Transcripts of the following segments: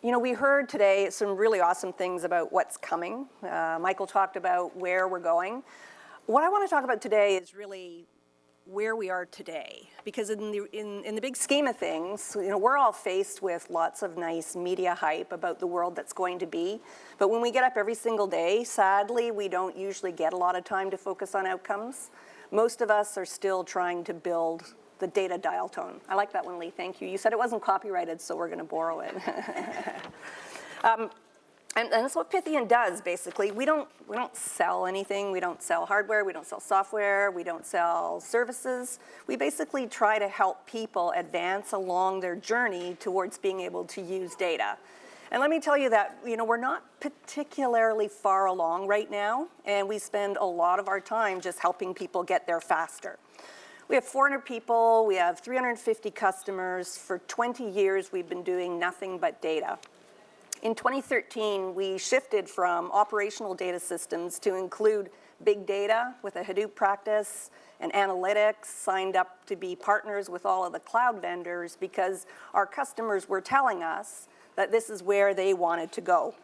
You know, we heard today some really awesome things about what's coming. Michael talked about where we're going. What I want to talk about today is really where we are today, because in the big scheme of things, you know, we're all faced with lots of nice media hype about the world that's going to be, but when we get up every single day, sadly, we don't usually get a lot of time to focus on outcomes. Most of us are still trying to build the data dial tone. I like that one, Lee, thank you. You said it wasn't copyrighted, so we're going to borrow it. And that's what Pythian does, basically. We don't sell anything. We don't sell hardware. We don't sell software. We don't sell services. We basically try to help people advance along their journey towards being able to use data. And let me tell you that, you know, we're not particularly far along right now, and we spend a lot of our time just helping people get there faster. We have 400 people. We have 350 customers. For 20 years, we've been doing nothing but data. In 2013, we shifted from operational data systems to include big data with a Hadoop practice and analytics, signed up to be partners with all of the cloud vendors because our customers were telling us that this is where they wanted to go.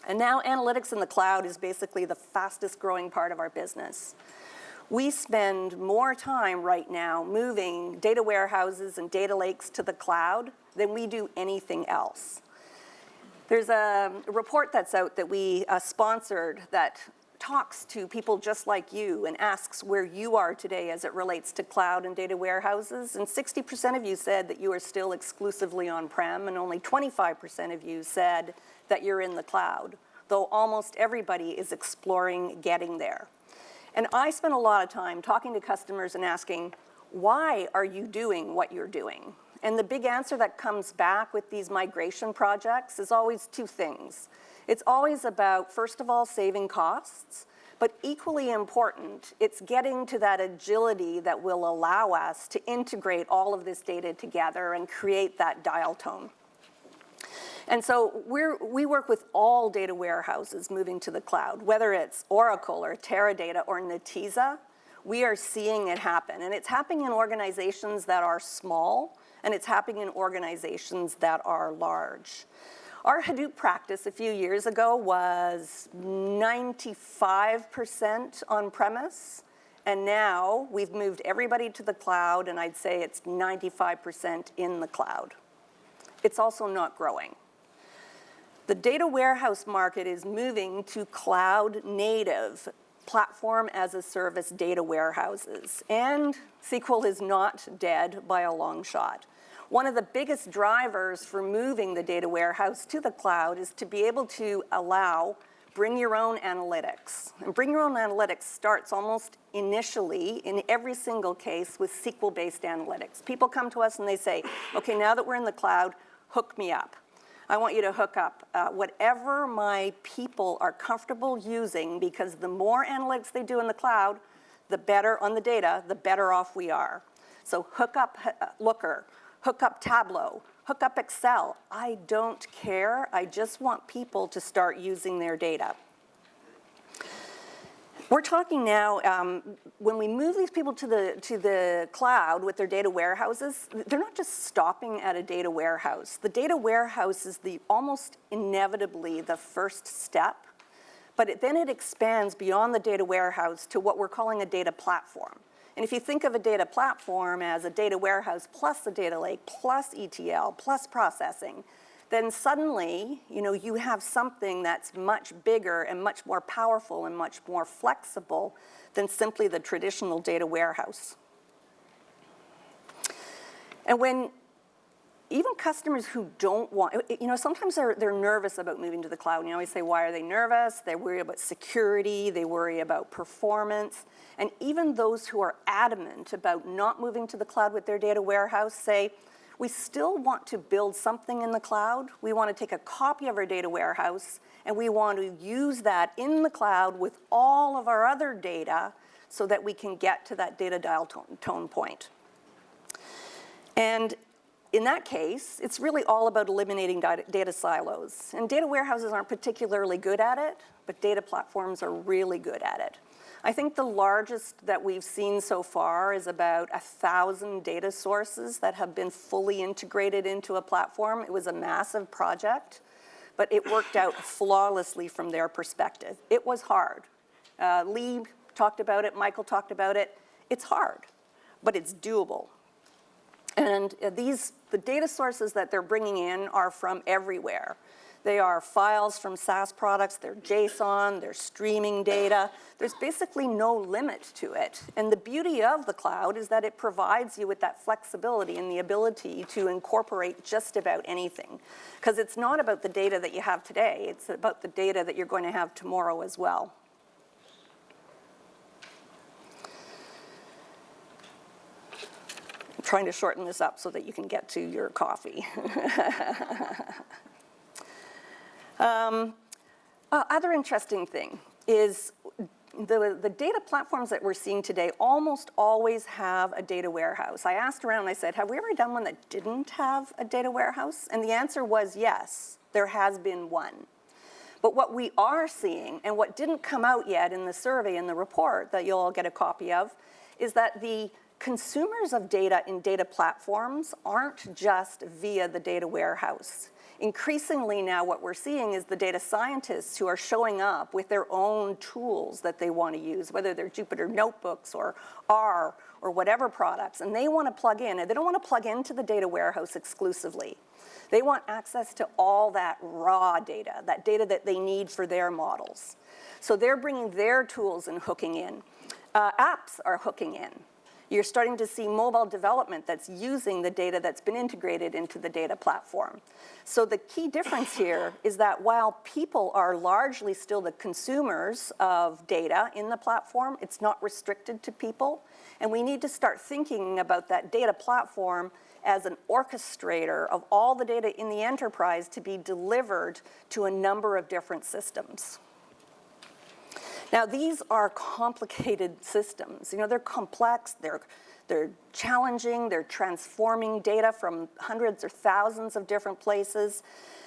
And now analytics in the cloud is basically the fastest growing part of our business. We spend more time right now moving data warehouses and data lakes to the cloud than we do anything else. There's a report that's out that we sponsored that talks to people just like you and asks where you are today as it relates to cloud and data warehouses. And 60% of you said that you are still exclusively on-prem, and only 25% of you said that you're in the cloud, though almost everybody is exploring getting there. And I spend a lot of time talking to customers and asking, why are you doing what you're doing? And the big answer that comes back with these migration projects is always two things. It's always about, first of all, saving costs, but equally important, it's getting to that agility that will allow us to integrate all of this data together and create that dial tone. And so we work with all data warehouses moving to the cloud, whether it's Oracle or Teradata or Netezza, we are seeing it happen. And it's happening in organizations that are small, and it's happening in organizations that are large. Our Hadoop practice a few years ago was 95% on-premise, and now we've moved everybody to the cloud, and I'd say it's 95% in the cloud. It's also not growing. The data warehouse market is moving to cloud-native platform as a service data warehouses, and SQL is not dead by a long shot. One of the biggest drivers for moving the data warehouse to the cloud is to be able to allow bring your own analytics. And bring your own analytics starts almost initially in every single case with SQL-based analytics. People come to us and they say, okay, now that we're in the cloud, hook me up. I want you to hook up whatever my people are comfortable using, because the more analytics they do in the cloud, the better on the data, the better off we are. So hook up Looker, hook up Tableau, hook up Excel. I don't care. I just want people to start using their data. We're talking now, when we move these people to the cloud with their data warehouses, they're not just stopping at a data warehouse. The data warehouse is almost inevitably the first step, but then it expands beyond the data warehouse to what we're calling a data platform. And if you think of a data platform as a data warehouse plus a data lake plus ETL plus processing, then suddenly, you know, you have something that's much bigger and much more powerful and much more flexible than simply the traditional data warehouse. And when even customers who don't want, you know, sometimes they're nervous about moving to the cloud. And you always say, why are they nervous? They worry about security, they worry about performance. And even those who are adamant about not moving to the cloud with their data warehouse say, we still want to build something in the cloud. We want to take a copy of our data warehouse, and we want to use that in the cloud with all of our other data so that we can get to that data dial tone point. And in that case, it's really all about eliminating data silos. And data warehouses aren't particularly good at it, but data platforms are really good at it. I think the largest that we've seen so far is about 1,000 data sources that have been fully integrated into a platform. It was a massive project, but it worked out flawlessly from their perspective. It was hard. Lee talked about it, Michael talked about it. It's hard, but it's doable. And the data sources that they're bringing in are from everywhere. They are files from SaaS products, they're JSON, they're streaming data. There's basically no limit to it. And the beauty of the cloud is that it provides you with that flexibility and the ability to incorporate just about anything. Because it's not about the data that you have today, it's about the data that you're going to have tomorrow as well. I'm trying to shorten this up so that you can get to your coffee. Other interesting thing is the data platforms that we're seeing today almost always have a data warehouse. I asked around and I said, have we ever done one that didn't have a data warehouse? And the answer was yes, there has been one. But what we are seeing, and what didn't come out yet in the survey and the report that you'll all get a copy of, is that the consumers of data in data platforms aren't just via the data warehouse. Increasingly now what we're seeing is the data scientists who are showing up with their own tools that they want to use, whether they're Jupyter notebooks or R or whatever products, and they want to plug in, and they don't want to plug into the data warehouse exclusively. They want access to all that raw data that they need for their models. So they're bringing their tools and hooking in. Apps are hooking in. You're starting to see mobile development that's using the data that's been integrated into the data platform. So the key difference here is that while people are largely still the consumers of data in the platform, it's not restricted to people. And we need to start thinking about that data platform as an orchestrator of all the data in the enterprise to be delivered to a number of different systems. Now, these are complicated systems. You know, they're complex, they're challenging, they're transforming data from hundreds or thousands of different places.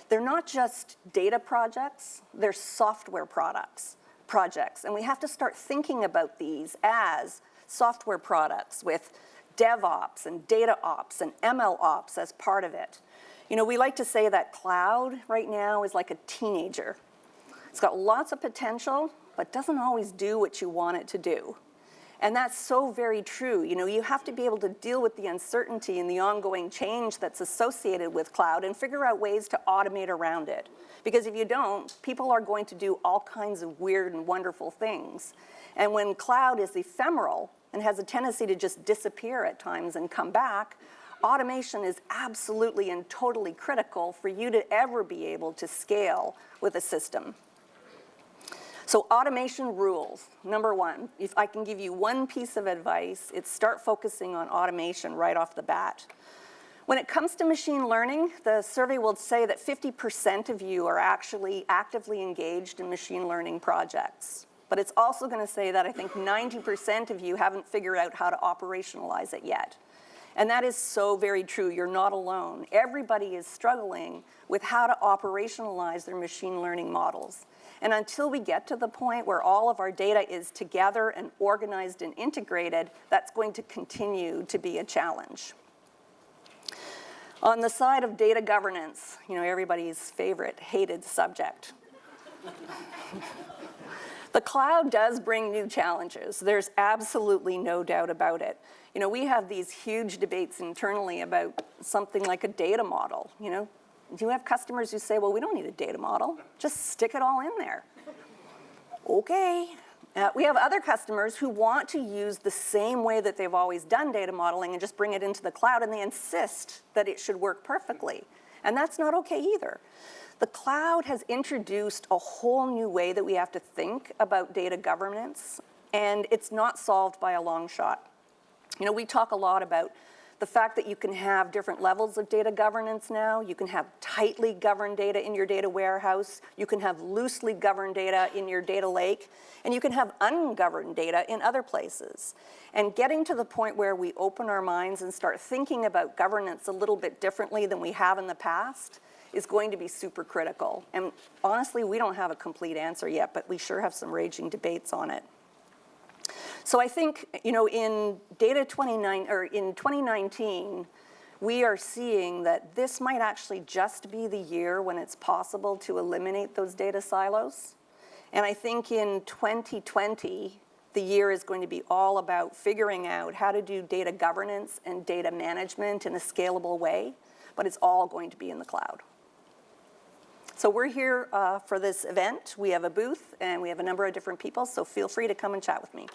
They're not just data projects, they're software projects. And we have to start thinking about these as software products with DevOps and data ops and ML ops as part of it. You know, we like to say that cloud right now is like a teenager. It's got lots of potential, but doesn't always do what you want it to do. And that's so very true. You know, you have to be able to deal with the uncertainty and the ongoing change that's associated with cloud and figure out ways to automate around it. Because if you don't, people are going to do all kinds of weird and wonderful things. And when cloud is ephemeral and has a tendency to just disappear at times and come back, automation is absolutely and totally critical for you to ever be able to scale with a system. So automation rules. Number one, if I can give you one piece of advice, it's start focusing on automation right off the bat. When it comes to machine learning, the survey will say that 50% of you are actually actively engaged in machine learning projects. But it's also going to say that I think 90% of you haven't figured out how to operationalize it yet. And that is so very true. You're not alone. Everybody is struggling with how to operationalize their machine learning models. And until we get to the point where all of our data is together and organized and integrated, that's going to continue to be a challenge. On the side of data governance, you know, everybody's favorite, hated subject. The cloud does bring new challenges. There's absolutely no doubt about it. You know, we have these huge debates internally about something like a data model, you know. You have customers who say, well, we don't need a data model. Just stick it all in there. Okay. We have other customers who want to use the same way that they've always done data modeling and just bring it into the cloud, and they insist that it should work perfectly. And that's not okay either. The cloud has introduced a whole new way that we have to think about data governance, and it's not solved by a long shot. You know, we talk a lot about the fact that you can have different levels of data governance now. You can have tightly governed data in your data warehouse. You can have loosely governed data in your data lake. And you can have ungoverned data in other places. And getting to the point where we open our minds and start thinking about governance a little bit differently than we have in the past is going to be super critical. And honestly, we don't have a complete answer yet, but we sure have some raging debates on it. So I think, in in 2019, we are seeing that this might actually just be the year when it's possible to eliminate those data silos. And I think in 2020, the year is going to be all about figuring out how to do data governance and data management in a scalable way, but it's all going to be in the cloud. So we're here for this event. We have a booth and we have a number of different people, so feel free to come and chat with me.